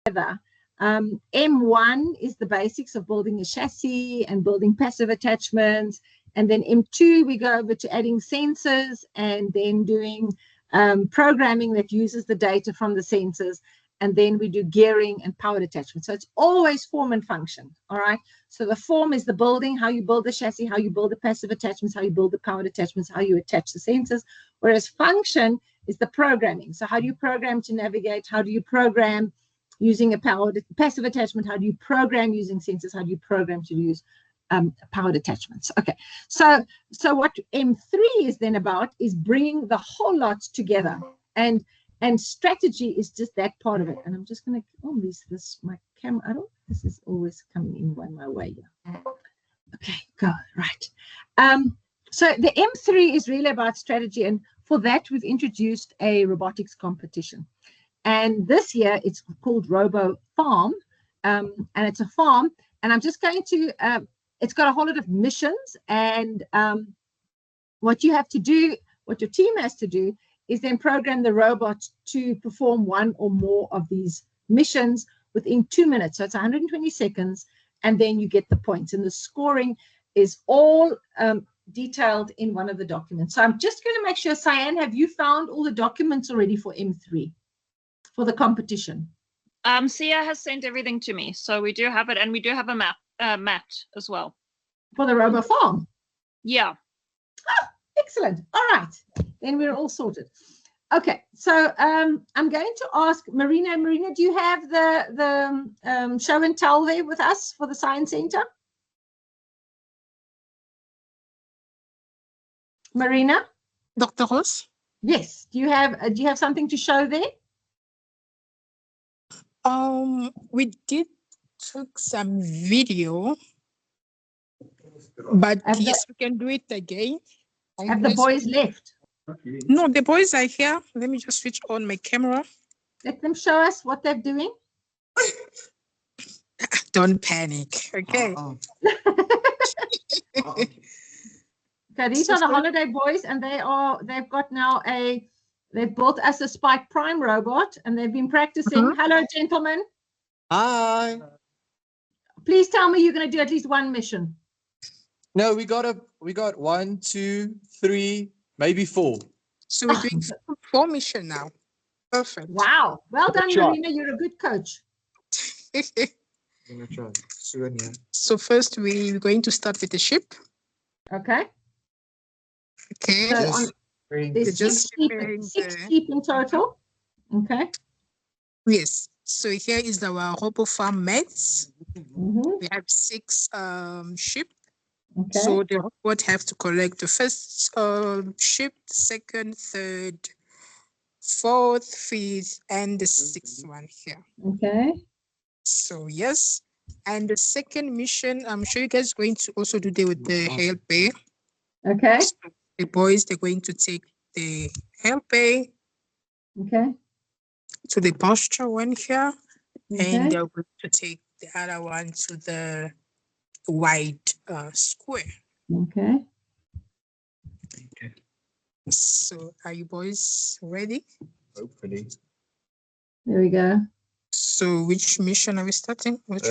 together. M1 is the basics of building a chassis and building passive attachments. And then M2, we go over to adding sensors and then doing programming that uses the data from the sensors. And then we do gearing and powered attachment. So it's always form and function, all right? So the form is the building, how you build the chassis, how you build the passive attachments, how you build the powered attachments, how you attach the sensors, whereas function is the programming. So how do you program to navigate? How do you program using a passive attachment? How do you program using sensors? How do you program to use powered attachments? Okay, so what M3 is then about is bringing the whole lot together, and strategy is just that part of it. And I'm just going to, my camera, I don't, this is always coming in my way here. Okay, go, right. So the M3 is really about strategy. And for that, we've introduced a robotics competition. And this year it's called Robo Farm. And it's a farm. And I'm just going to, it's got a whole lot of missions. And what you have to do, what your team has to do, is then program the robot to perform one or more of these missions within 2 minutes. So it's 120 seconds, and then you get the points. And the scoring is all detailed in one of the documents. So I'm just going to make sure, Cyan, have you found all the documents already for M3, for the competition? Sia has sent everything to me. So we do have it, and we do have a mat as well. For the Robo Farm? Yeah. Oh, excellent. All right. Then we're all sorted. Okay, so I'm going to ask Marina. Marina, do you have the show and tell there with us for the Science Center? Marina? Dr. Ross? Yes. Do you have something to show there? We did took some video, but yes, we can do it again. Have the boys left? No, the boys are here. Let me just switch on my camera. Let them show us what they're doing. Don't panic, okay? Okay, these are the holiday boys, and they've got now they've built us a Spike Prime robot, and they've been practicing. Hello, gentlemen. Hi. Please tell me you're going to do at least one mission. No, we got 1, 2, 3, maybe 4. So we're doing 4 missions now. Perfect. Wow. Well done, Marina. You're a good coach. So first we're going to start with the ship. Okay. Okay. So there's 6 sheep in total. Okay. Yes. So here is our Robo Farm mates. We have 6 sheep. Okay. So the robot have to collect the first sheep, second, third, fourth, fifth, and the 6th one here. Okay. So yes. And the second mission, I'm sure you guys are going to also do with the help bay. Okay. So the boys, they're going to take the help bay. Okay. To the posture one here. Okay. And they're going to take the other one to the wide square. Okay. So are you boys ready? Hopefully. There we go. So which mission are we starting? It's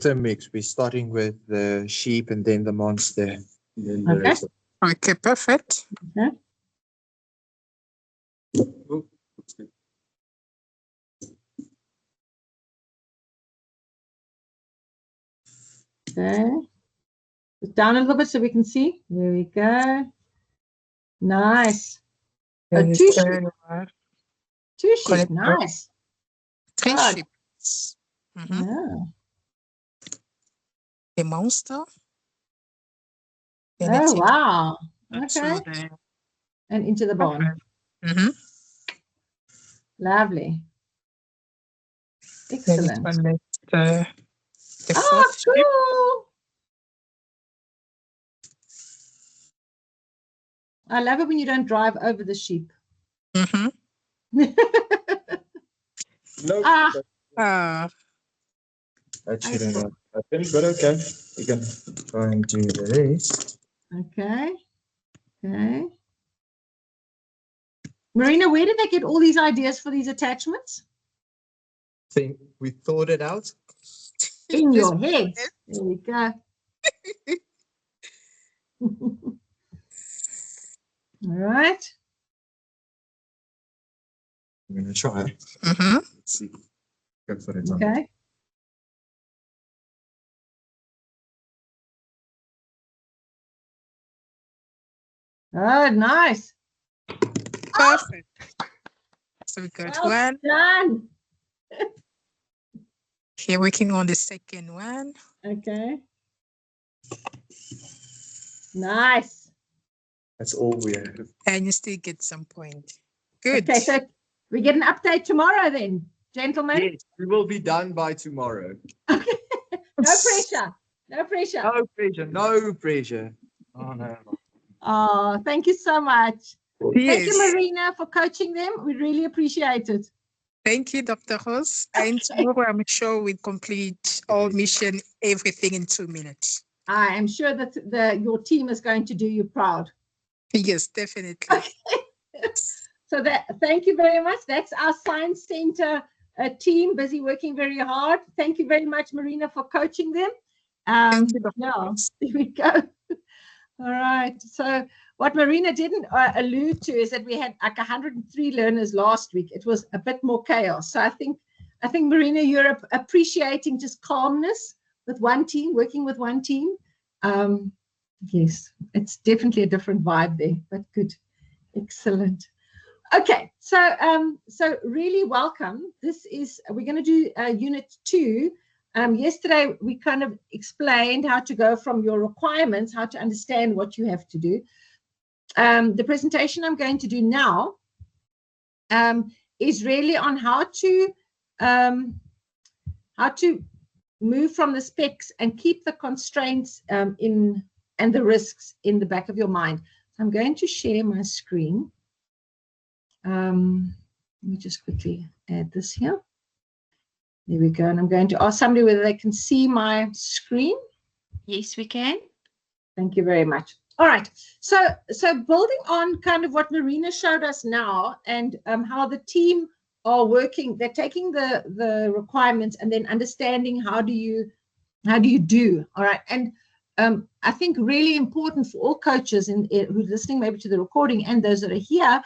a mix. We're starting with the sheep and then the monster. And then the rest. Okay, perfect. Okay. Okay. Just down a little bit so we can see. There we go. Nice. 2 sheep. 2 sheep. Nice. 3 sheep. Yeah. The monster. Oh, wow. Okay. And into the barn. Lovely. Excellent. The oh, cool. I love it when you don't drive over the sheep. No. That shouldn't happen, but okay. We can try and do the rest. Okay. Okay. Marina, where did they get all these ideas for these attachments? think we thought it out. In Just your head. There we go. All right. I'm going to try it. Mhm. Let's see. Go for it. Okay. Oh, nice. Perfect. So we got Well one. done. Here working on the second one. Okay. Nice. That's all we have. And you still get some point. Good. Okay, so we get an update tomorrow then, gentlemen. Yes, we will be done by tomorrow. No pressure. No pressure. No pressure. No pressure. Oh, no. Oh, thank you so much. Thank Yes. you, Marina, for coaching them. We really appreciate it. Thank you, Dr. Ross. And tomorrow I'm sure we complete all mission, everything in 2 minutes. I am sure that your team is going to do you proud. Yes, definitely. So thank you very much. That's our Science Center team, busy working very hard. Thank you very much, Marina, for coaching them. Thank you, Dr. Yeah, Ross. there we go. All right. So what Marina didn't allude to is that we had like 103 learners last week. It was a bit more chaos. So I think Marina, you're appreciating just calmness with one team, working with one team. Yes, it's definitely a different vibe there, but good. Excellent. Okay, so really welcome. We're going to do unit 2. Yesterday we kind of explained how to go from your requirements, how to understand what you have to do. The presentation I'm going to do now is really on how to move from the specs and keep the constraints and the risks in the back of your mind. So I'm going to share my screen. Let me just quickly add this here. There we go. And I'm going to ask somebody whether they can see my screen. Yes, we can. Thank you very much. All right. So building on kind of what Marina showed us now and how the team are working, they're taking the requirements and then understanding how do you do. All right. And I think really important for all coaches who's listening maybe to the recording and those that are here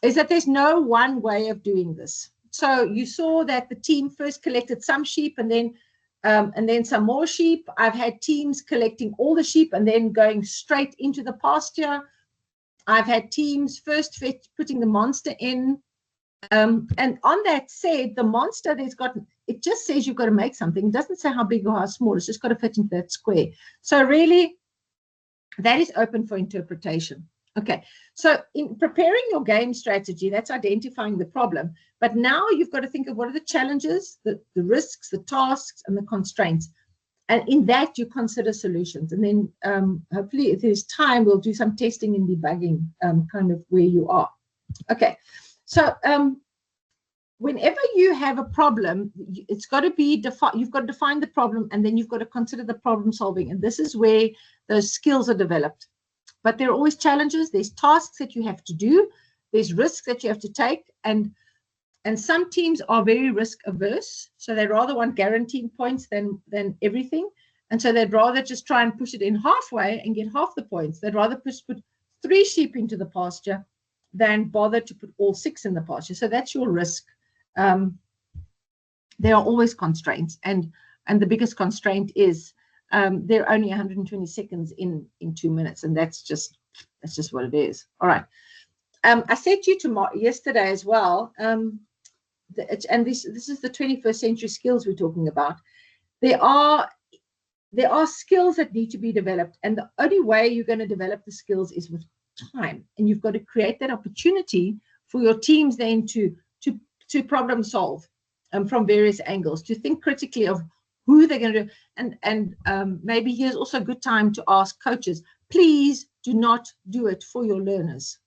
is that there's no one way of doing this. So you saw that the team first collected some sheep and then some more sheep. I've had teams collecting all the sheep and then going straight into the pasture. I've had teams first putting the monster in. And on that said, the monster, it just says you've got to make something. It doesn't say how big or how small. It's just got to fit into that square. So really, that is open for interpretation. Okay, so in preparing your game strategy, that's identifying the problem. But now you've got to think of what are the challenges, the risks, the tasks, and the constraints. And in that, you consider solutions. And then hopefully, if there's time, we'll do some testing and debugging kind of where you are. Okay, so whenever you have a problem, it's got to be you've got to define the problem, and then you've got to consider the problem solving. And this is where those skills are developed. But there are always challenges. There's tasks that you have to do. There's risks that you have to take. And some teams are very risk averse. So they rather want guaranteed points than everything. And so they'd rather just try and push it in halfway and get half the points. They'd rather put 3 sheep into the pasture than bother to put all 6 in the pasture. So that's your risk. There are always constraints. And the biggest constraint is there are only 120 seconds in 2 minutes, and that's just what it is. All right. I said to you yesterday as well, and this is the 21st century skills we're talking about. There are skills that need to be developed, and the only way you're going to develop the skills is with time. And you've got to create that opportunity for your teams then to problem solve from various angles, to think critically of who they're going to do. And maybe here's also a good time to ask coaches, please do not do it for your learners.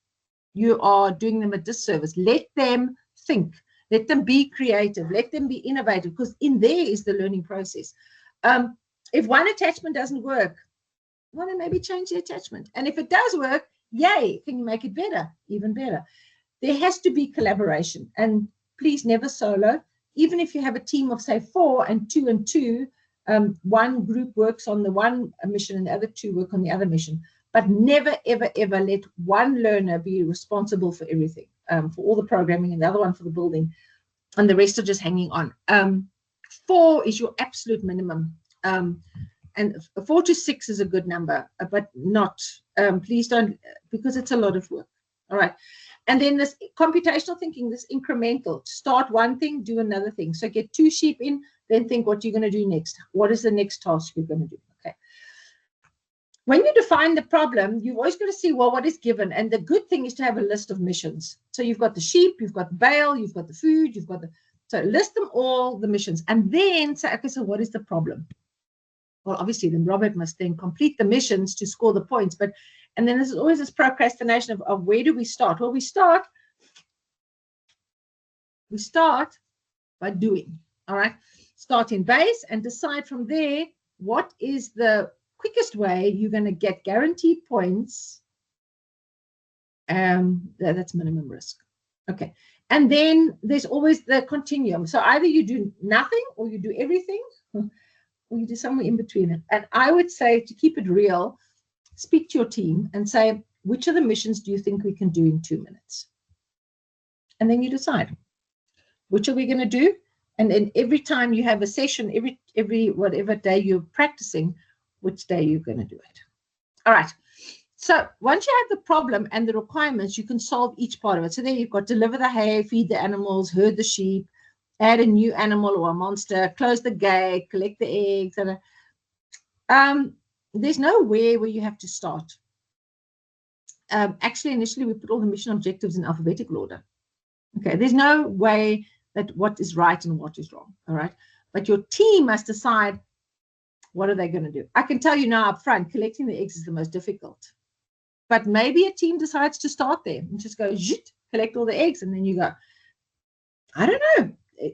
You are doing them a disservice. Let them think. Let them be creative. Let them be innovative, because in there is the learning process. If one attachment doesn't work, well, then maybe change the attachment. And if it does work, yay, can you make it better? Even better. There has to be collaboration. And please never solo. even if you have a team of say 4 and 2 and 2, one group works on the one mission and the other 2 work on the other mission. But never, ever, ever let one learner be responsible for everything, for all the programming, and the other one for the building, and the rest are just hanging on. 4 is your absolute minimum. And 4 to 6 is a good number, but not, please don't, because it's a lot of work. All right. And then this computational thinking, this incremental, start one thing, do another thing. So get 2 sheep in, then think what you're going to do next. What is the next task you're going to do? Okay. When you define the problem, you've always got to see, well, what is given. And the good thing is to have a list of missions. So you've got the sheep, you've got the bale, you've got the food, you've got the, so list them all, the missions, and then say, okay, so what is the problem? Well, obviously, then Robert must then complete the missions to score the points. But, and then there's always this procrastination of where do we start? Well, we start by doing, all right? Start in base and decide from there what is the quickest way you're going to get guaranteed points. That's minimum risk. Okay. And then there's always the continuum. So either you do nothing or you do everything, or you do somewhere in between it. And I would say, to keep it real, speak to your team and say, which of the missions do you think we can do in 2 minutes? And then you decide, which are we going to do? And then every time you have a session, every whatever day you're practicing, which day you're going to do it. All right. So once you have the problem and the requirements, you can solve each part of it. So there you've got deliver the hay, feed the animals, herd the sheep, add a new animal or a monster, close the gate, collect the eggs. There's nowhere where you have to start. Actually, initially, we put all the mission objectives in alphabetical order. Okay, there's no way that what is right and what is wrong, all right? But your team must decide, what are they going to do? I can tell you now up front, collecting the eggs is the most difficult. But maybe a team decides to start there and just go, collect all the eggs, and then you go, I don't know.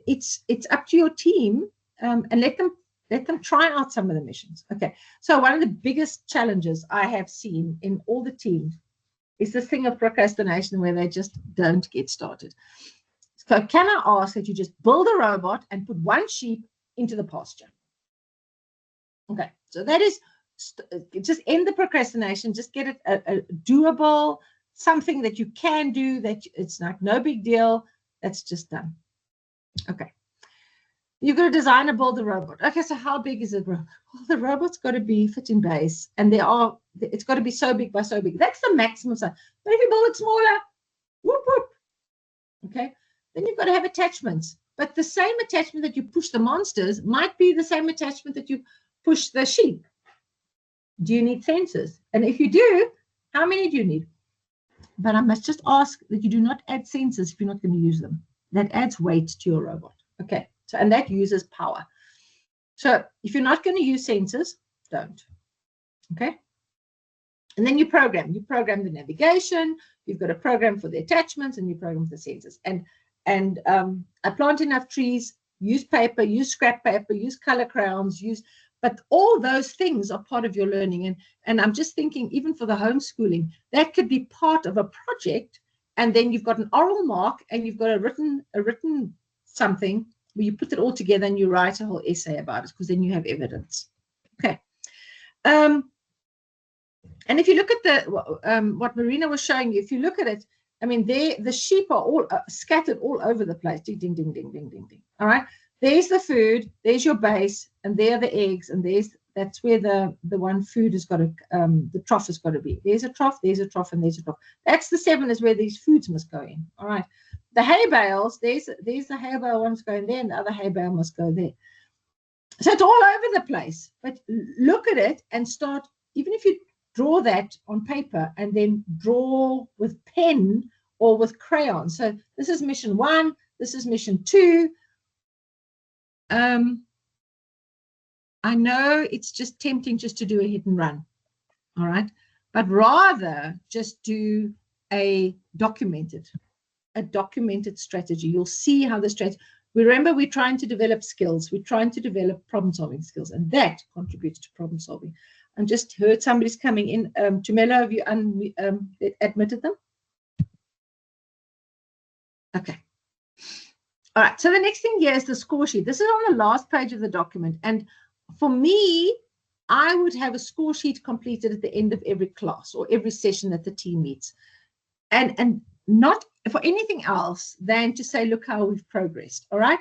It's up to your team, and let them try out some of the missions. Okay, so one of the biggest challenges I have seen in all the teams is this thing of procrastination where they just don't get started. So can I ask that you just build a robot and put 1 sheep into the pasture? Okay, so that is, just end the procrastination, just get it a doable, something that you can do, that it's like no big deal, that's just done. Okay, you're going to design and build a robot. Okay, so how big is it? Well, the robot's got to be fit in base, and it's got to be so big by so big. That's the maximum size. But if you build it smaller, whoop, whoop. Okay, then you've got to have attachments. But the same attachment that you push the monsters might be the same attachment that you push the sheep. Do you need sensors? And if you do, how many do you need? But I must just ask that you do not add sensors if you're not going to use them. That adds weight to your robot. Okay, so, and that uses power. So if you're not going to use sensors, don't. Okay. And then you program the navigation, you've got a program for the attachments, and you program the sensors. And I plant enough trees, use paper, use scrap paper, use color crayons, but all those things are part of your learning. And I'm just thinking, even for the homeschooling, that could be part of a project. And then you've got an oral mark, and you've got a written something where you put it all together and you write a whole essay about it, because then you have evidence. Okay. And if you look at what Marina was showing you, if you look at it, I mean, the sheep are all scattered all over the place. Ding, ding, ding, ding, ding, ding, ding. All right. There's the food. There's your base, and there are the eggs, and that's where the one food has got to, the trough has got to be. There's a trough, and there's a trough. That's the 7 is where these foods must go in. All right. The hay bales, there's the hay bale one's going there, and the other hay bale must go there. So it's all over the place. But look at it and start, even if you draw that on paper and then draw with pen or with crayon. So this is mission 1, this is mission 2. I know it's just tempting just to do a hit and run, all right? But rather just do a documented strategy. You'll see how the strategy, remember, we're trying to develop skills. We're trying to develop problem-solving skills, and that contributes to problem-solving. I just heard somebody's coming in. Tumelo, have you admitted them? Okay. All right, so the next thing here is the score sheet. This is on the last page of the document. And for me, I would have a score sheet completed at the end of every class or every session that the team meets. And not for anything else than to say, look how we've progressed, all right?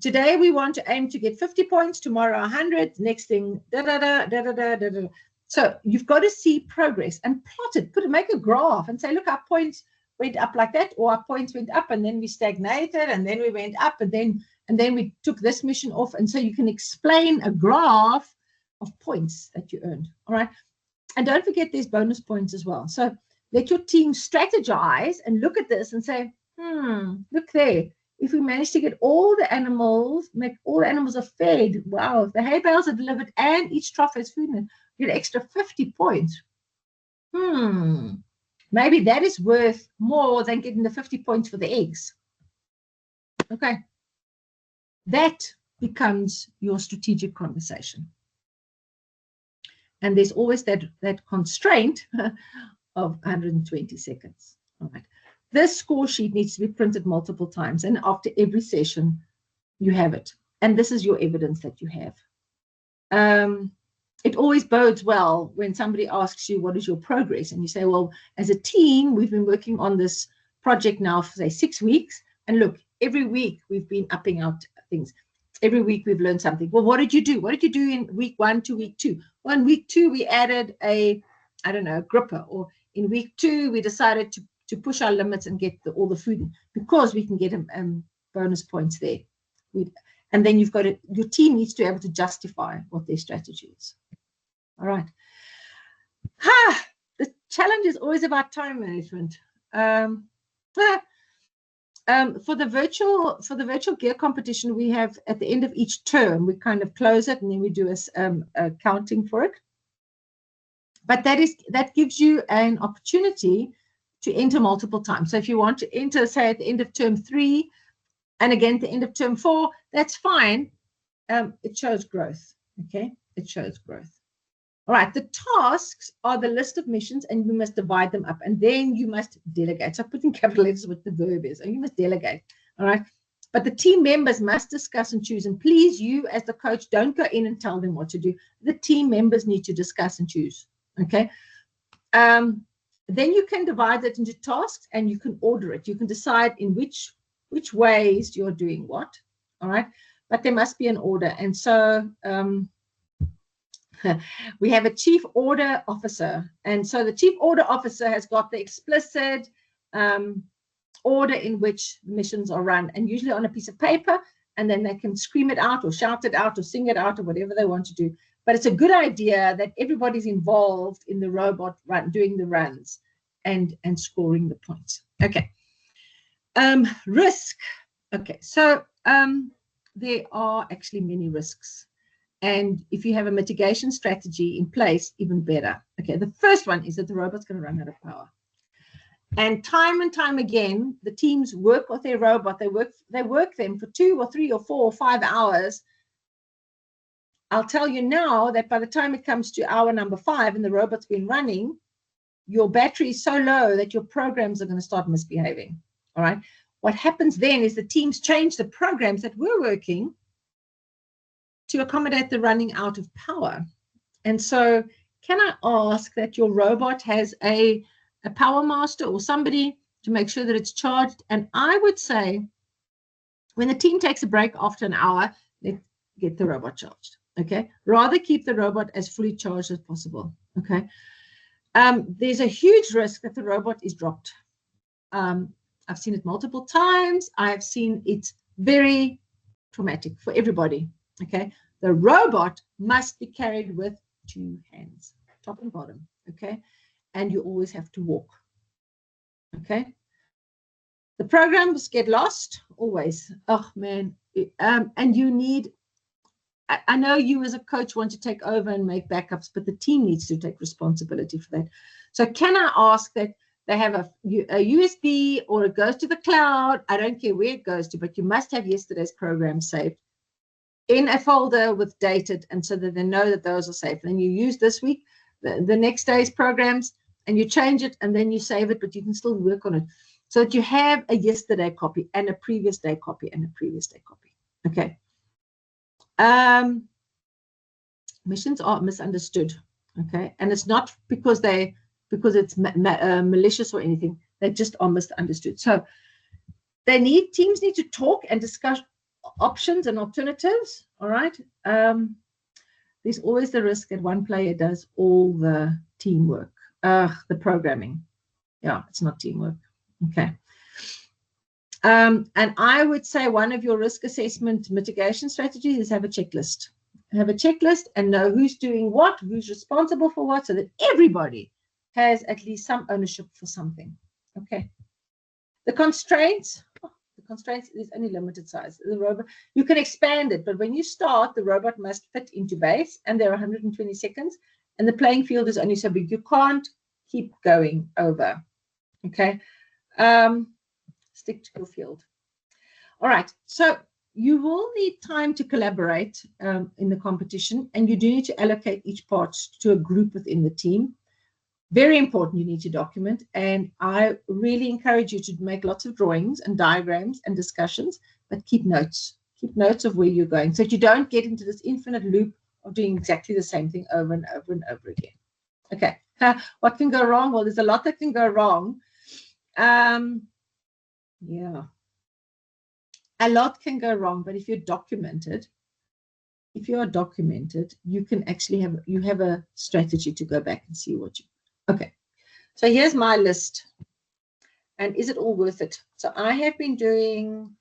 Today, we want to aim to get 50 points, tomorrow 100, next thing, da-da-da. So you've got to see progress and plot it, make a graph and say, look, our points went up like that, or our points went up and then we stagnated and then we went up and then we took this mission off. And so you can explain a graph of points that you earned, all right? And don't forget there's bonus points as well. So let your team strategize and look at this and say, look there. If we manage to get all the animals, make all the animals are fed, wow, if the hay bales are delivered and each trough has food in it, you get extra 50 points. Maybe that is worth more than getting the 50 points for the eggs. Okay. That becomes your strategic conversation. And there's always that constraint of 120 seconds. All right. This score sheet needs to be printed multiple times. And after every session, you have it. And this is your evidence that you have. It always bodes well when somebody asks you, what is your progress? And you say, well, as a team, we've been working on this project now for, say, 6 weeks. And look, every week we've been upping out things. Every week we've learned something. Well, what did you do? What did you do in week 1 to week 2? Well, in week 2, we added a gripper. Or in week 2, we decided to push our limits and get all the food in, because we can get bonus points there. And then your team needs to be able to justify what their strategy is. All right. The challenge is always about time management. For the virtual gear competition, we have at the end of each term, we kind of close it and then we do a counting for it. But that gives you an opportunity to enter multiple times. So if you want to enter, say, at the end of term 3 and again at the end of term 4, that's fine. It shows growth. Okay, it shows growth. All right, the tasks are the list of missions and you must divide them up and then you must delegate. So I put in capital letters what the verb is, and you must delegate. All right, but the team members must discuss and choose. And please, you as the coach, don't go in and tell them what to do. The team members need to discuss and choose. Okay. Then you can divide it into tasks and you can order it. You can decide in which ways you're doing what. All right, but there must be an order. And so we have a chief order officer. And so the chief order officer has got the explicit order in which missions are run, and usually on a piece of paper, and then they can scream it out or shout it out or sing it out or whatever they want to do. But it's a good idea that everybody's involved in the robot run, doing the runs and scoring the points. Okay. Risk. Okay, so there are actually many risks. And if you have a mitigation strategy in place, even better. Okay, the first one is that the robot's going to run out of power. And time again, the teams work with their robot. They work them for 2 or 3 or 4 or 5 hours. I'll tell you now that by the time it comes to hour number 5 and the robot's been running, your battery is so low that your programs are going to start misbehaving. All right. What happens then is the teams change the programs that were working to accommodate the running out of power. And so can I ask that your robot has a power master or somebody to make sure that it's charged? And I would say when the team takes a break after an hour, let's get the robot charged. Okay, rather keep the robot as fully charged as possible. Okay, there's a huge risk that the robot is dropped. I've seen it multiple times. I've seen it very traumatic for everybody. Okay, the robot must be carried with 2 hands, top and bottom. Okay, and you always have to walk. Okay, the programs get lost always. Oh man, and you need. I know you as a coach want to take over and make backups, but the team needs to take responsibility for that. So can I ask that they have a USB or it goes to the cloud? I don't care where it goes to, but you must have yesterday's program saved in a folder with dated, and so that they know that those are safe. And then you use this week, the next day's programs, and you change it, and then you save it, but you can still work on it. so that you have a yesterday copy and a previous day copy and a previous day copy. Okay. Missions are misunderstood. Okay, and it's not because it's malicious or anything. They just are misunderstood. So teams need to talk and discuss options and alternatives. All right. There's always the risk that one player does all the teamwork, the programming. Yeah, it's not teamwork. Okay. And I would say one of your risk assessment mitigation strategies is have a checklist. Have a checklist and know who's doing what, who's responsible for what, so that everybody has at least some ownership for something. Okay. The constraints is only limited size. The robot, you can expand it, but when you start, the robot must fit into base, and there are 120 seconds, and the playing field is only so big. You can't keep going over. Okay. Stick to your field. All right. So you will need time to collaborate in the competition, and you do need to allocate each part to a group within the team. Very important, you need to document, and I really encourage you to make lots of drawings and diagrams and discussions, but keep notes. Keep notes of where you're going so that you don't get into this infinite loop of doing exactly the same thing over and over and over again. Okay, what can go wrong? Well, there's a lot that can go wrong. Yeah. A lot can go wrong, but if you're documented, you can actually have a strategy to go back and see what you. Okay, so here's my list, and is it all worth it? So I have been doing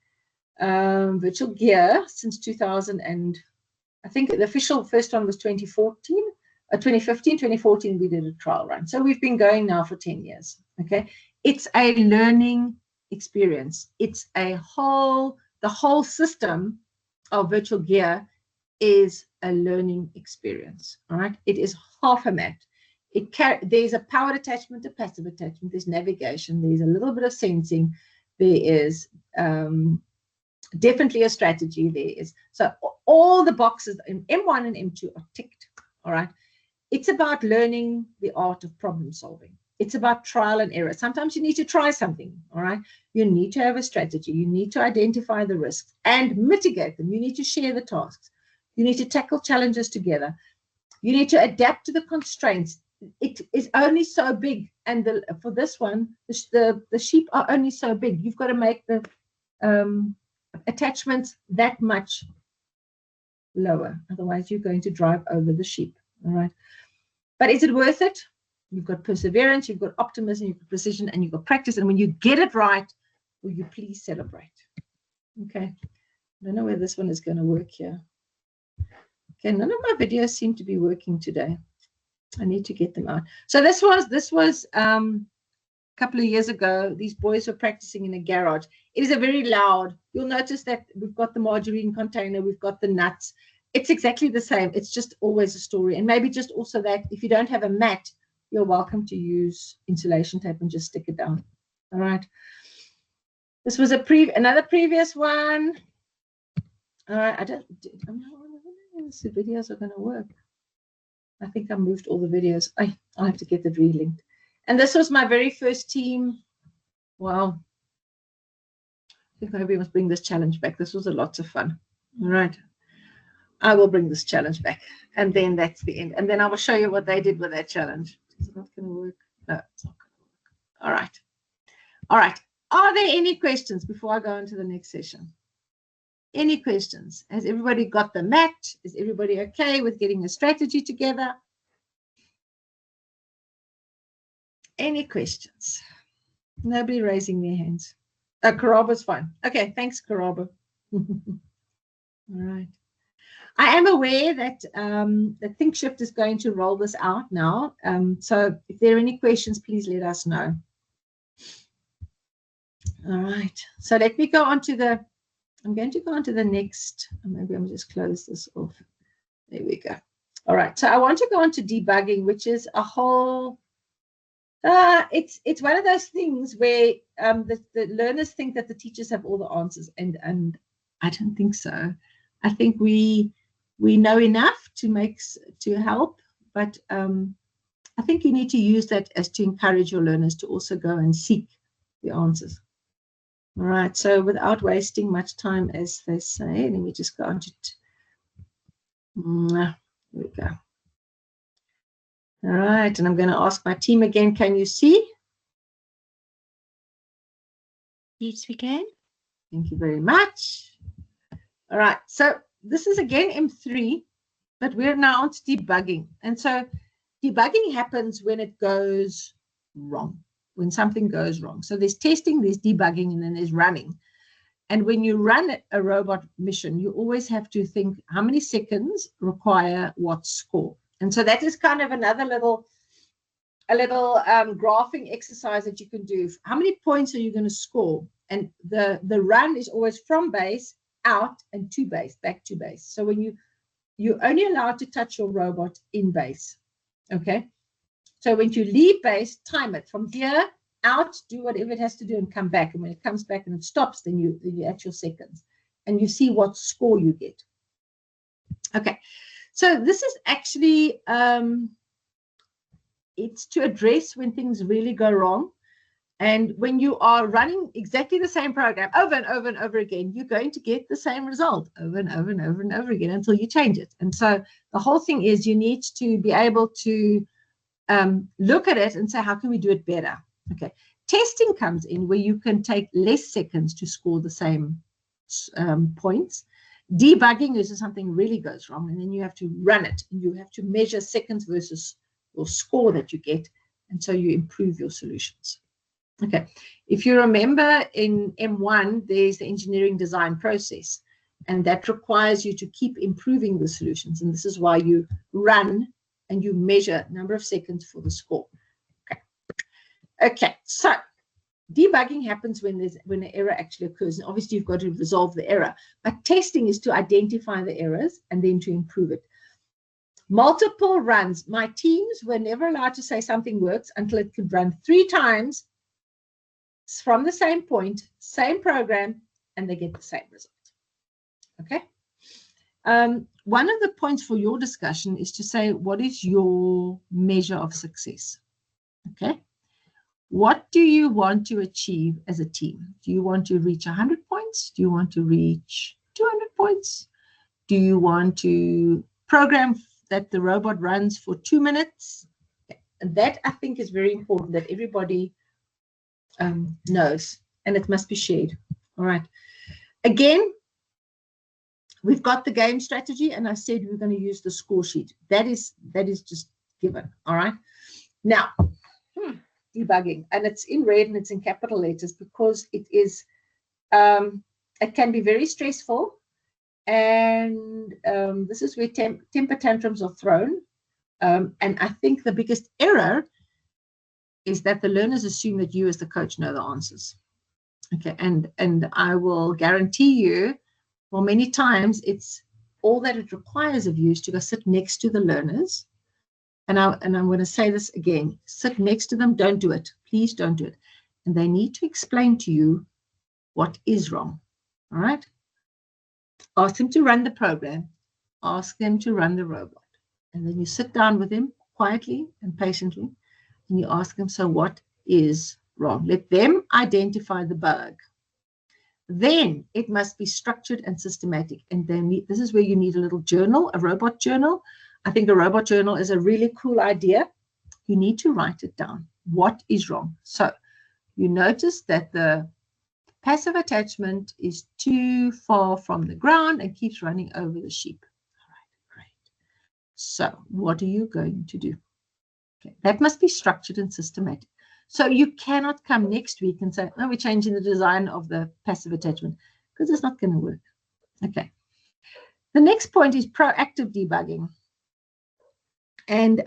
virtual gear since 2000, and I think the official first one was 2015, 2014 we did a trial run. So we've been going now for 10 years. Okay, it's a learning experience. It's the whole system of virtual gear is a learning experience. All right, it is half a mat. There's a powered attachment, a passive attachment, there's navigation, there's a little bit of sensing, there is definitely a strategy, there is. So all the boxes in M1 and M2 are ticked. All right, it's about learning the art of problem solving. It's about trial and error. Sometimes you need to try something. All right, you need to have a strategy. You need to identify the risks and mitigate them. You need to share the tasks. You need to tackle challenges together. You need to adapt to the constraints. It is only so big, and for this one, the sheep are only so big. You've got to make the attachments that much lower. Otherwise, you're going to drive over the sheep. All right, but is it worth it? You've got perseverance, you've got optimism, you've got precision, and you've got practice. And when you get it right, will you please celebrate? Okay. I don't know where this one is going to work here. Okay, none of my videos seem to be working today. I need to get them out. So this was a couple of years ago. These boys were practicing in a garage. It is a very loud. You'll notice that we've got the margarine container, we've got the nuts. It's exactly the same. It's just always a story. And maybe just also that if you don't have a mat, you're welcome to use insulation tape and just stick it down. All right. This was another previous one. I don't know if the videos are going to work. I think I moved all the videos. I'll have to get it relinked. And this was my very first team. Wow. I think maybe I must bring this challenge back. This was a lot of fun. All right. I will bring this challenge back. And then that's the end. And then I will show you what they did with that challenge. Is it not going to work? No, it's not going to work. All right. All right. Are there any questions before I go into the next session? Any questions? Has everybody got the mat? Is everybody okay with getting a strategy together? Any questions? Nobody raising their hands. Karaba's fine. Okay, thanks, Karaba. All right. I am aware that the ThinkShift is going to roll this out now. So if there are any questions, please let us know. All right. So let me go on to the, I'm going to go on to the next, maybe I'm just close this off. There we go. All right. So I want to go on to debugging, which is a whole, it's one of those things where the learners think that the teachers have all the answers, and I don't think so. I think we know enough to help, but I think you need to use that as to encourage your learners to also go and seek the answers. All right, so without wasting much time, as they say, let me just go on to here we go. All right, and I'm going to ask my team again, can you see? Yes, we can. Thank you very much. All right, so this is again M3, but we're now on to debugging. And so debugging happens when it goes wrong, when something goes wrong. So there's testing, there's debugging, and then there's running. And when you run a robot mission, you always have to think how many seconds require what score. And so that is kind of another little graphing exercise that you can do. How many points are you going to score? And the run is always from base out and to base, back to base. So when you're only allowed to touch your robot in base. Okay. So when you leave base, time it from here out, do whatever it has to do and come back. And when it comes back and it stops, then you at your seconds and you see what score you get. Okay. So this is actually, it's to address when things really go wrong. And when you are running exactly the same program over and over and over again, you're going to get the same result over and over and over and over again until you change it. And so the whole thing is you need to be able to look at it and say, how can we do it better? Okay. Testing comes in where you can take less seconds to score the same points. Debugging is if something really goes wrong, and then you have to run it. And you have to measure seconds versus your score that you get. And so you improve your solutions. Okay, if you remember in M1, there's the engineering design process, and that requires you to keep improving the solutions. And this is why you run and you measure number of seconds for the score. Okay, so debugging happens when an error actually occurs. And obviously, you've got to resolve the error. But testing is to identify the errors and then to improve it. Multiple runs. My teams were never allowed to say something works until it could run 3 times from the same point, same program, and they get the same result. Okay. One of the points for your discussion is to say, what is your measure of success? Okay. What do you want to achieve as a team? Do you want to reach 100 points? Do you want to reach 200 points? Do you want to program that the robot runs for 2 minutes? And that, I think, is very important that everybody knows, and it must be shared. All right. Again, we've got the game strategy, and I said we're going to use the score sheet. That is just given. All right. Now, debugging, and it's in red and it's in capital letters because it is. It can be very stressful, and this is where temper tantrums are thrown. And I think the biggest error is that the learners assume that you as the coach know the answers. Okay, and I will guarantee you, well, many times it's all that it requires of you is to go sit next to the learners. And I'm going to say this again, sit next to them, don't do it. Please don't do it. And they need to explain to you what is wrong. All right? Ask them to run the program. Ask them to run the robot. And then you sit down with them quietly and patiently. And you ask them, so what is wrong? Let them identify the bug. Then it must be structured and systematic. And then this is where you need a little journal, a robot journal. I think a robot journal is a really cool idea. You need to write it down. What is wrong? So you notice that the passive attachment is too far from the ground and keeps running over the sheep. All right, great. So what are you going to do? Okay, that must be structured and systematic. So you cannot come next week and say, oh, we're changing the design of the passive attachment, because it's not going to work. Okay. The next point is proactive debugging. And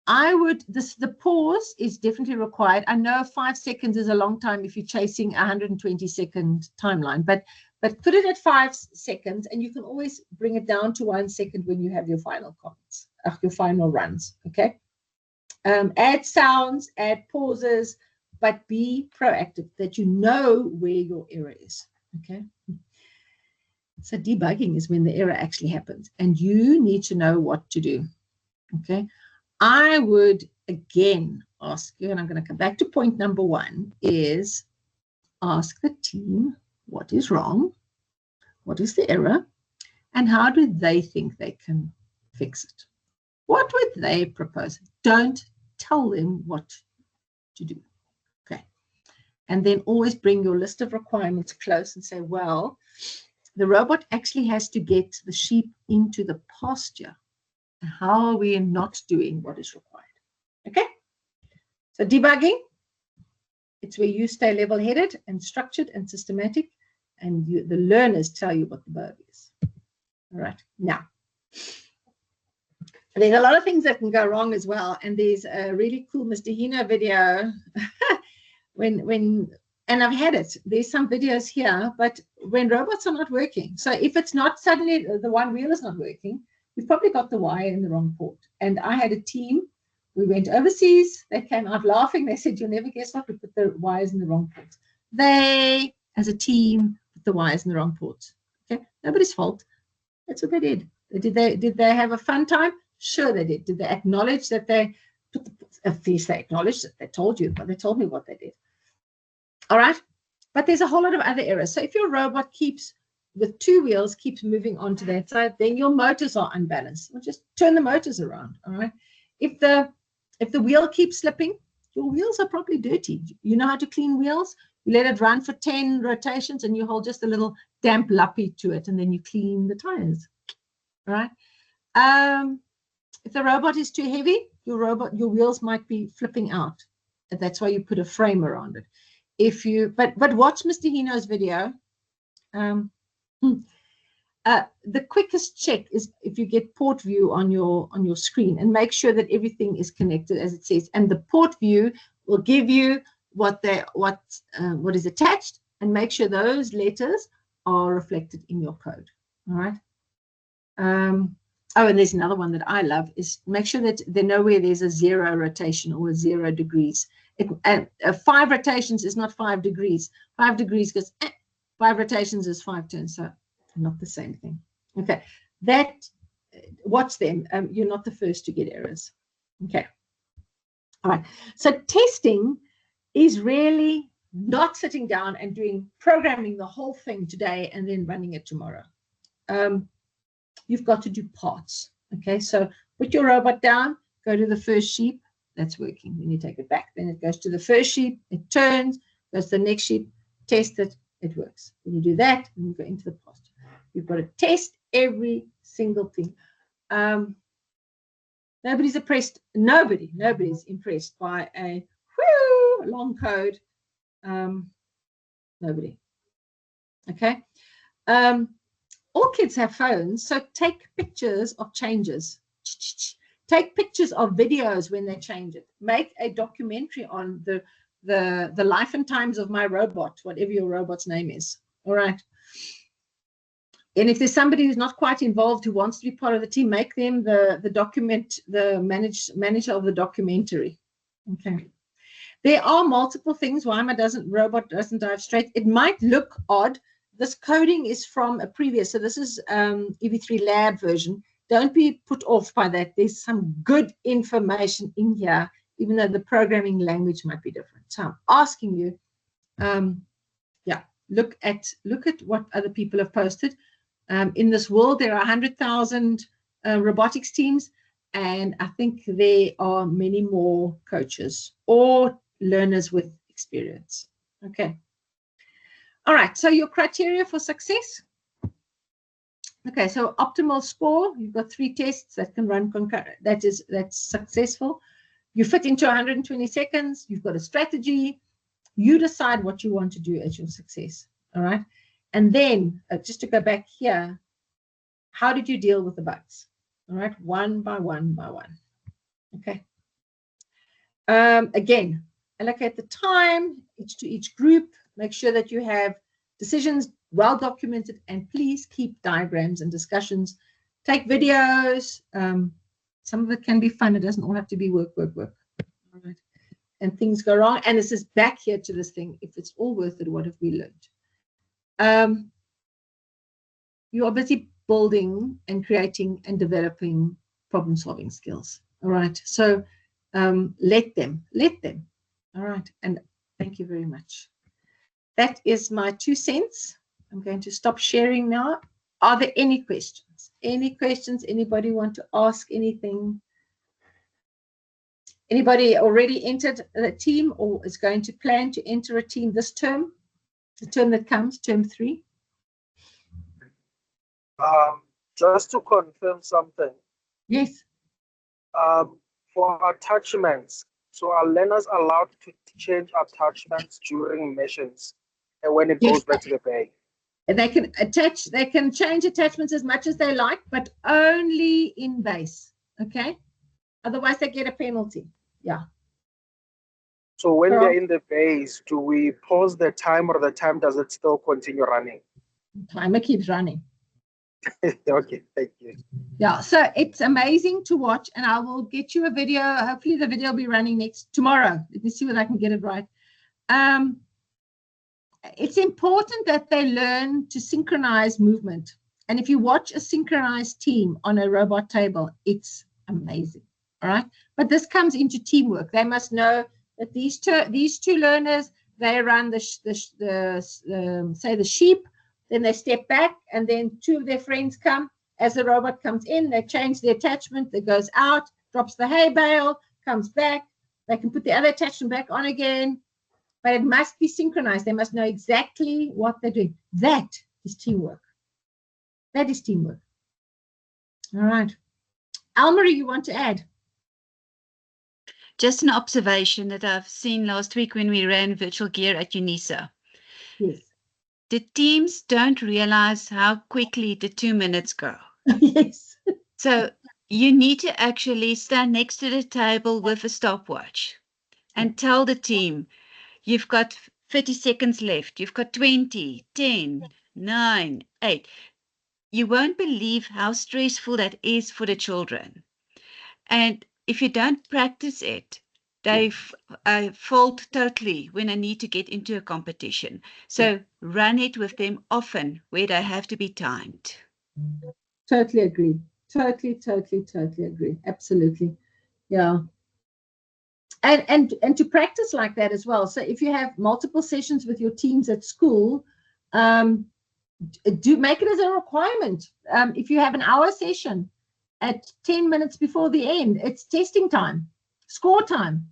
the pause is definitely required. I know 5 seconds is a long time if you're chasing a 120-second timeline, but put it at 5 seconds, and you can always bring it down to 1 second when you have your final comments, your final runs. Okay. Add sounds, add pauses, but be proactive that you know where your error is. Okay. So debugging is when the error actually happens, and you need to know what to do. Okay. I would again ask you, and I'm going to come back to point number 1, is ask the team what is wrong, what is the error, and how do they think they can fix it? What would they propose? Don't tell them what to do. Okay. And then always bring your list of requirements close and say, well, the robot actually has to get the sheep into the pasture. How are we not doing what is required? Okay. So debugging, it's where you stay level-headed and structured and systematic, and the learners tell you what the bug is. All right. Now, there's a lot of things that can go wrong as well, and there's a really cool Mr. Hino video and I've had it. There's some videos here, but when robots are not working, so if it's not suddenly the one wheel is not working, you've probably got the wire in the wrong port. And I had a team. We went overseas. They came out laughing. They said, "You'll never guess what, we put the wires in the wrong ports." They, as a team, put the wires in the wrong ports. Okay, nobody's fault. That's what they did. Did they have a fun time? Sure, they did. Did they acknowledge that they put the, at least they acknowledged that they told you, but they told me what they did. All right, but there's a whole lot of other errors. So if your robot keeps with 2 wheels, keeps moving onto that side, then your motors are unbalanced. Well, just turn the motors around. All right. If the wheel keeps slipping, your wheels are probably dirty. You know how to clean wheels? You let it run for 10 rotations and you hold just a little damp lappy to it, and then you clean the tires. All right. If the robot is too heavy, your wheels might be flipping out. And that's why you put a frame around it. If you, but watch Mr. Hino's video. The quickest check is if you get port view on your screen, and make sure that everything is connected as it says. And the port view will give you what is attached, and make sure those letters are reflected in your code. All right. Oh, and there's another one that I love, is make sure that they know where there's a 0 rotation or a 0 degrees. 5 rotations is not 5 degrees. 5 degrees goes 5 rotations is 5 turns, so not the same thing. Okay, watch them. You're not the first to get errors. Okay. All right. So testing is really not sitting down and programming the whole thing today and then running it tomorrow. You've got to do parts. Okay, so put your robot down, go to the first sheep, that's working. Then you take it back, then it goes to the first sheep, it turns, goes to the next sheep, test it, it works. Then you do that, and you go into the pasture. You've got to test every single thing. Nobody's impressed by a long code. Nobody. Okay. All kids have phones, so take pictures of changes. Take pictures of videos when they change it. Make a documentary on the life and times of my robot, whatever your robot's name is. All right. And if there's somebody who's not quite involved who wants to be part of the team, make them the manager of the documentary. Okay. There are multiple things why my robot doesn't dive straight. It might look odd. This coding is from a previous, so this is EV3 lab version. Don't be put off by that. There's some good information in here, even though the programming language might be different. So I'm asking you, look at what other people have posted. In this world, there are 100,000 robotics teams, and I think there are many more coaches or learners with experience. Okay. All right, so your criteria for success. Okay, so optimal score, you've got 3 tests that can run concurrent. That's successful. You fit into 120 seconds, you've got a strategy, you decide what you want to do as your success. All right. And then just to go back here, how did you deal with the bugs? All right, one by one by one. Okay. Again, allocate the time to each group. Make sure that you have decisions well documented, and please keep diagrams and discussions. Take videos. Some of it can be fun. It doesn't all have to be work. All right. And things go wrong. And this is back here to this thing. If it's all worth it, what have we learned? You are busy building and creating and developing problem-solving skills. All right. So let them. All right. And thank you very much. That is my 2 cents. I'm going to stop sharing now. Are there any questions? Any questions? Anybody want to ask anything? Anybody already entered the team or is going to plan to enter a team this term? The term that comes, term 3? Just to confirm something. Yes. For attachments, so are learners allowed to change attachments during missions and when it goes back to the bay? And they can change attachments as much as they like, but only in base. Okay. Otherwise they get a penalty. Yeah. So when they're in the base, do we pause the time or the time does it still continue running? Timer keeps running. Okay, thank you. Yeah, so it's amazing to watch, and I will get you a video. Hopefully the video will be running tomorrow. Let me see whether I can get it right. It's important that they learn to synchronize movement. And if you watch a synchronized team on a robot table, it's amazing. All right. But this comes into teamwork. They must know that these two learners, they run say the sheep, then they step back, and then 2 of their friends come. As the robot comes in, they change the attachment that goes out, drops the hay bale, comes back. They can put the other attachment back on again, but it must be synchronized. They must know exactly what they're doing. That is teamwork. That is teamwork. All right. Almarie, you want to add? Just an observation that I've seen last week when we ran virtual gear at UNISA. Yes. The teams don't realize how quickly the 2 minutes go. Yes. So you need to actually stand next to the table with a stopwatch and tell the team, you've got 30 seconds left. You've got 20, 10, 9, 8. You won't believe how stressful that is for the children. And if you don't practice it, they fold totally when they need to get into a competition. So run it with them often where they have to be timed. Totally agree. Totally agree. Absolutely. Yeah. And to practice like that as well. So if you have multiple sessions with your teams at school, do make it as a requirement. If you have an hour session at 10 minutes before the end, it's testing time, score time.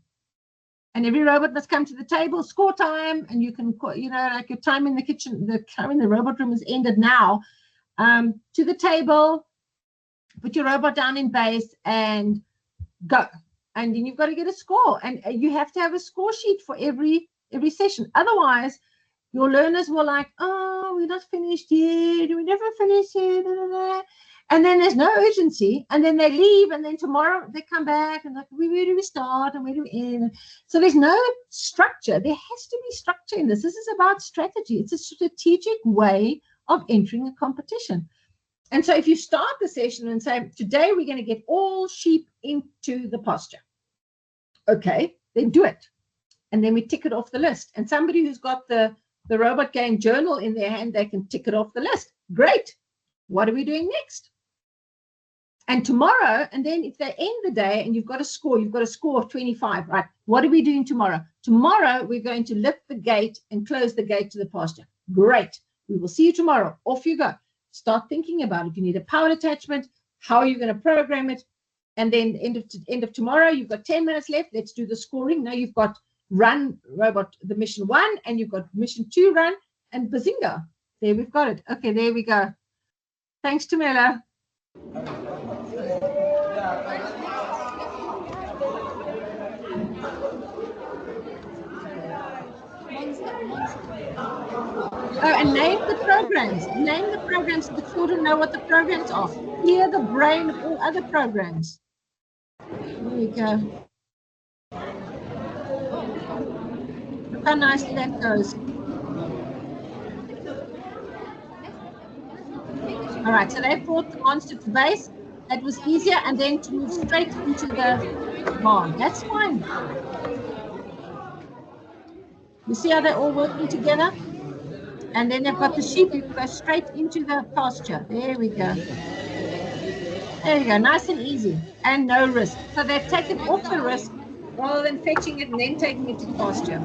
And every robot must come to the table, score time, and you can, like your time in the kitchen, the time in the robot room has ended now. To the table, put your robot down in base and go. And then you've got to get a score. And you have to have a score sheet for every session. Otherwise, your learners will like, oh, we're not finished yet. We never finish it. Blah, blah, blah. And then there's no urgency. And then they leave. And then tomorrow they come back and like, where do we start and where do we end? So there's no structure. There has to be structure in this. This is about strategy. It's a strategic way of entering a competition. And so if you start the session and say, today we're going to get all sheep into the pasture. Okay, then do it. And then we tick it off the list. And somebody who's got the robot game journal in their hand, they can tick it off the list. Great. What are we doing next? And tomorrow, and then if they end the day and you've got a score of 25, right? What are we doing tomorrow? Tomorrow, we're going to lift the gate and close the gate to the pasture. Great. We will see you tomorrow. Off you go. Start thinking about it. If you need a power attachment, how are you going to program it? And then end of tomorrow, you've got 10 minutes left. Let's do the scoring. Now you've got run robot, the mission 1, and you've got mission 2 run, and bazinga. There, we've got it. Okay, there we go. Thanks, Tamela. Oh, and name the programs. Name the programs so the children know what the programs are. Clear the brain of all other programs. There we go. Look how nicely that goes. All right, so they brought the monster to base. That was easier, and then to move straight into the barn. That's fine. You see how they're all working together? And then they've got the sheep, you go straight into the pasture. There we go. There you go, nice and easy, and no risk. So they've taken off the risk rather than fetching it and then taking it to pasture.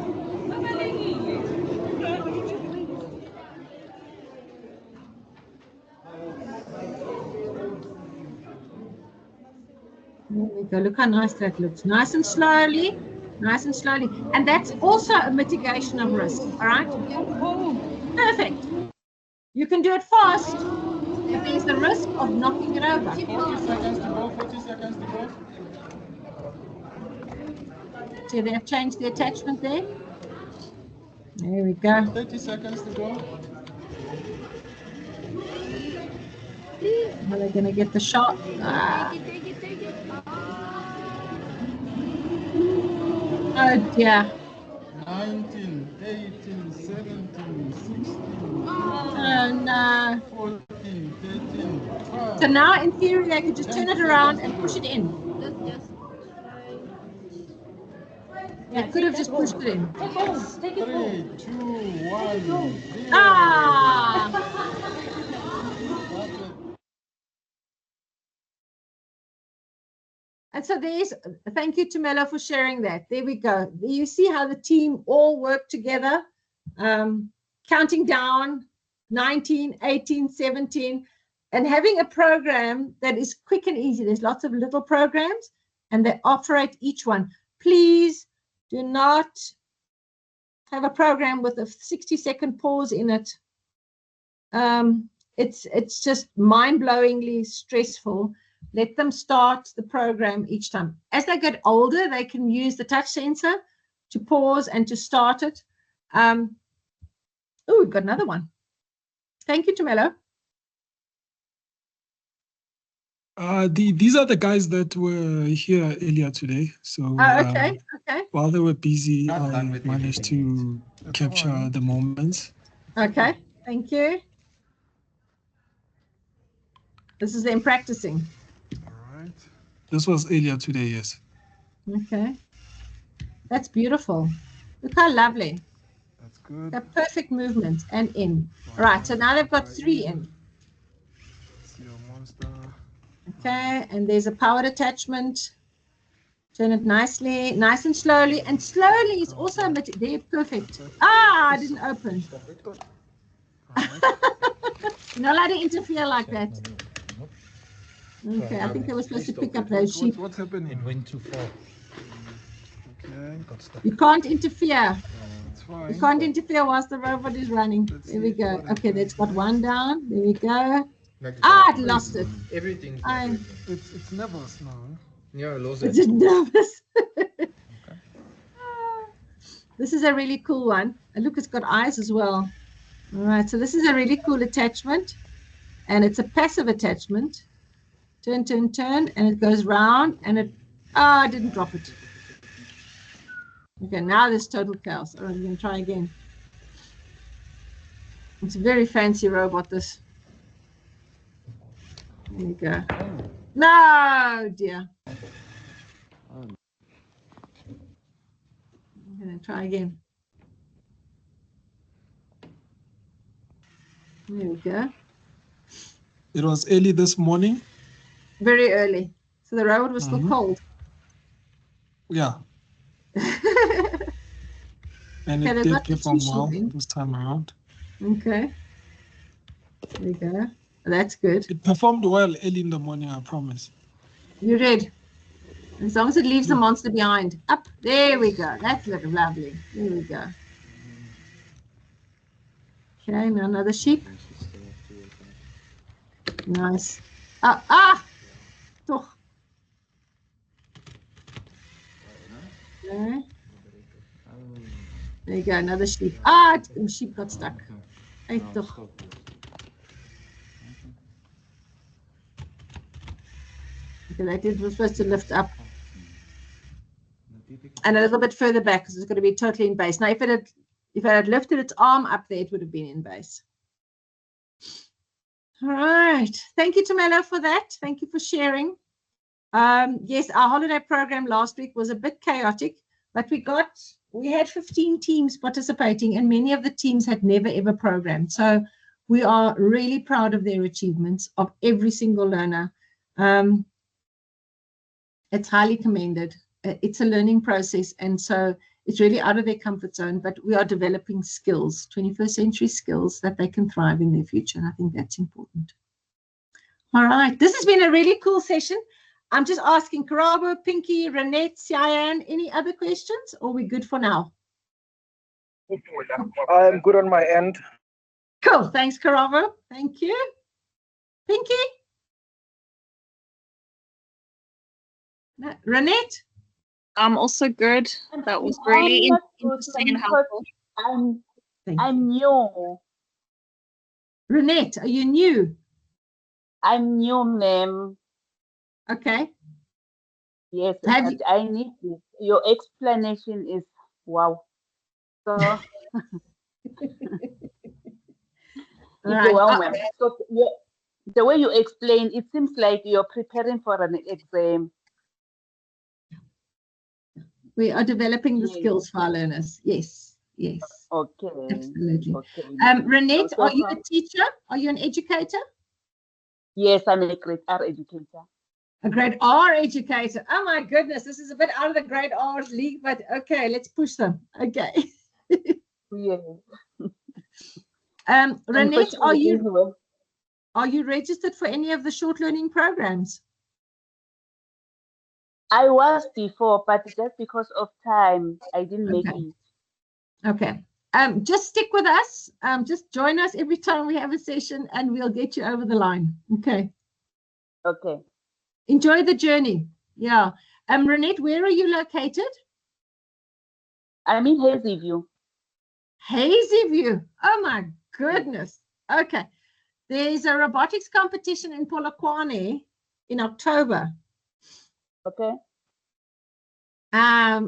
There we go. Look how nice that looks. Nice and slowly. Nice and slowly. And that's also a mitigation of risk. All right? Perfect. You can do it fast if there's the risk of knocking it over. 40 seconds to go. 40 seconds to go. So they have changed the attachment there. There we go. 30 seconds to go. Are they going to get the shot? Oh dear. 19, 18, 17, 16, Oh no. 14, 13, 12. So now in theory they could just turn it around and push it in. They could have just pushed it in. 3, 2, 1, 0. Ah! And so thank you to Melo for sharing that. There we go. You see how the team all work together, counting down 19, 18, 17, and having a program that is quick and easy. There's lots of little programs and they operate each one. Please do not have a program with a 60-second pause in it. It's just mind-blowingly stressful. Let them start the program each time. As they get older, they can use the touch sensor to pause and to start it. Oh, we've got another one. Thank you, Tumelo. These are the guys that were here earlier today. So Okay. while they were busy, Not I done with managed everything. to capture the moments. Okay, thank you. This is them practicing. All right. This was earlier today, yes. Okay. That's beautiful. Look how lovely. That's good. The perfect movement and in. Right, so now they've got 3 in. See your monster. Okay, and there's a powered attachment. Turn it nicely, nice and slowly. And slowly is also, they're perfect. Ah, I didn't open. You're not allowed to interfere like that. Okay, I think they were supposed to pick up those sheep. What's happening? It went too far. Okay, Got stuck. You can't interfere. it's fine. You can't interfere whilst the robot is running. There we go. Okay, that's got 1 down. There we go. Ah, it lost it. Everything. It's nervous now. Yeah, lost It's it. nervous. This is a really cool one. And look, it's got eyes as well. All right, so this is a really cool attachment. And it's a passive attachment. Turn, turn, turn, and it goes round, and it, I didn't drop it. Okay, now there's total chaos. All right, I'm going to try again. It's a very fancy robot, this. There you go. No, dear. I'm going to try again. There we go. It was early this morning. Very early. So the robot was still cold. Yeah. And Okay, it they've did got the perform two well sheep in. this time around. Okay. There you go. That's good. It performed well early in the morning, I promise. You read. As long as it leaves the monster behind. Up. There we go. That's lovely. There we go. Okay, now another sheep. Nice. Toch. Okay. There you go, another sheep. The sheep got stuck. Hey, toch. Okay, that was supposed to lift up. And a little bit further back because it's going to be totally in base. Now, if it had lifted its arm up there, it would have been in base. All right. Thank you, Tumelo, for that. Thank you for sharing. Yes, our holiday program last week was a bit chaotic, but we had 15 teams participating, and many of the teams had never ever programmed. So we are really proud of their achievements, of every single learner. It's highly commended. it's a learning process. And so it's really out of their comfort zone, but we are developing skills, 21st century skills that they can thrive in their future. And I think that's important. All right. This has been a really cool session. I'm just asking Karabo, Pinky, Renette, Cyan, any other questions, or are we good for now? I'm good on my end. Cool. Thanks, Karabo. Thank you. Pinky? No, Renette? I'm also good. That was really interesting and helpful. I'm new. Renette, are you new? I'm new, ma'am. Okay. Yes, Have but I need this. Your explanation is wow. So Right. well, ma'am. So the way you explain, it seems like you're preparing for an exam. We are developing the skills for our learners. Yes, yes. Okay. Absolutely. Okay. Renette, So are you a teacher? Are you an educator? Yes, I'm a grade R educator. A grade R educator. Oh my goodness, this is a bit out of the grade R's league, but okay, let's push them. Okay. Yeah. Renette, are you registered for any of the short learning programs? I was before, but just because of time, I didn't make Okay. it. Okay. Just stick with us. Just join us every time we have a session and we'll get you over the line. Okay. Okay. Enjoy the journey. Yeah. Renette, where are you located? I'm in Hazyview. Hazyview. Oh my goodness. Okay. There's a robotics competition in Polokwane in October. Okay.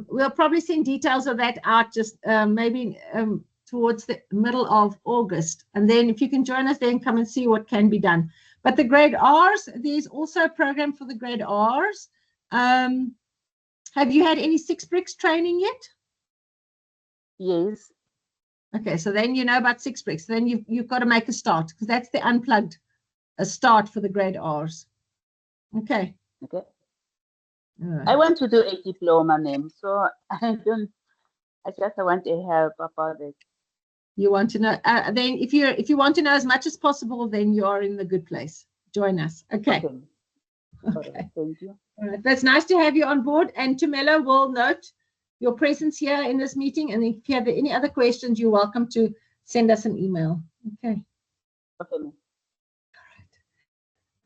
We'll probably send details of that out just maybe towards the middle of August. And then if you can join us then come and see what can be done. But the grade R's, there's also a program for the grade R's. Have you had any 6 bricks training yet? Yes. Okay, so then you know about 6 bricks. Then you've got to make a start because that's the unplugged start for the grade R's. Okay. Okay. All right. I want to do a diploma, ma'am. So I just want a help about it. You want to know then if you want to know as much as possible, then you are in the good place. Join us. Okay. Okay. Okay. Thank you. All right. That's nice to have you on board. And Tumelo will note your presence here in this meeting. And if you have any other questions, you're welcome to send us an email. Okay. Okay, ma'am.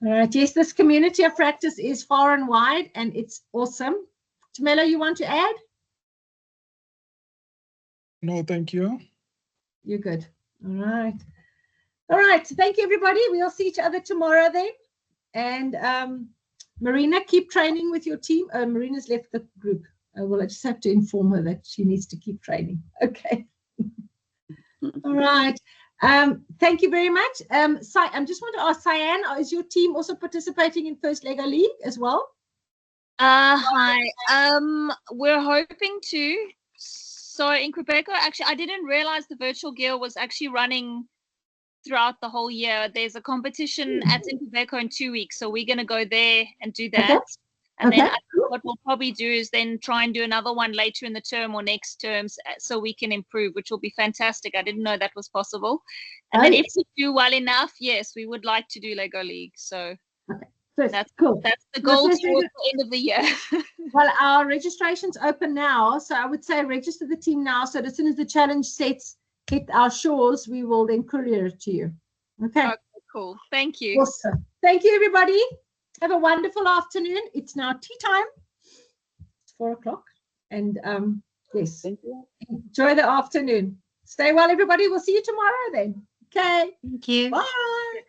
All right. Yes, this community of practice is far and wide, and it's awesome. Tumelo, you want to add? No, thank you. You're good. All right. All right. Thank you, everybody. We'll see each other tomorrow then. And Marina, keep training with your team. Marina's left the group. Well, I just have to inform her that she needs to keep training. Okay. All right. Thank you very much. I just want to ask Cyan, is your team also participating in First Lego League as well? Hi. We're hoping to. So in Quebec, actually, I didn't realize the virtual gear was actually running throughout the whole year. There's a competition at Quebec in 2 weeks, so we're going to go there and do that. Okay. And then Okay. what we'll probably do is then try and do another one later in the term or next terms so we can improve, which will be fantastic. I didn't know that was possible. And then if we do well enough, yes, we would like to do Lego League. So that's cool. That's the goal First towards Lego- the end of the year. Well, our registration's open now, so I would say register the team now. So as soon as the challenge sets hit our shores, we will then courier it to you. Okay. Okay, cool. Thank you. Awesome. Thank you, everybody. Have a wonderful afternoon. It's now tea time. It's 4 o'clock. And yes, Thank you. enjoy the afternoon. Stay well, everybody. We'll see you tomorrow then. Okay. Thank you. Bye.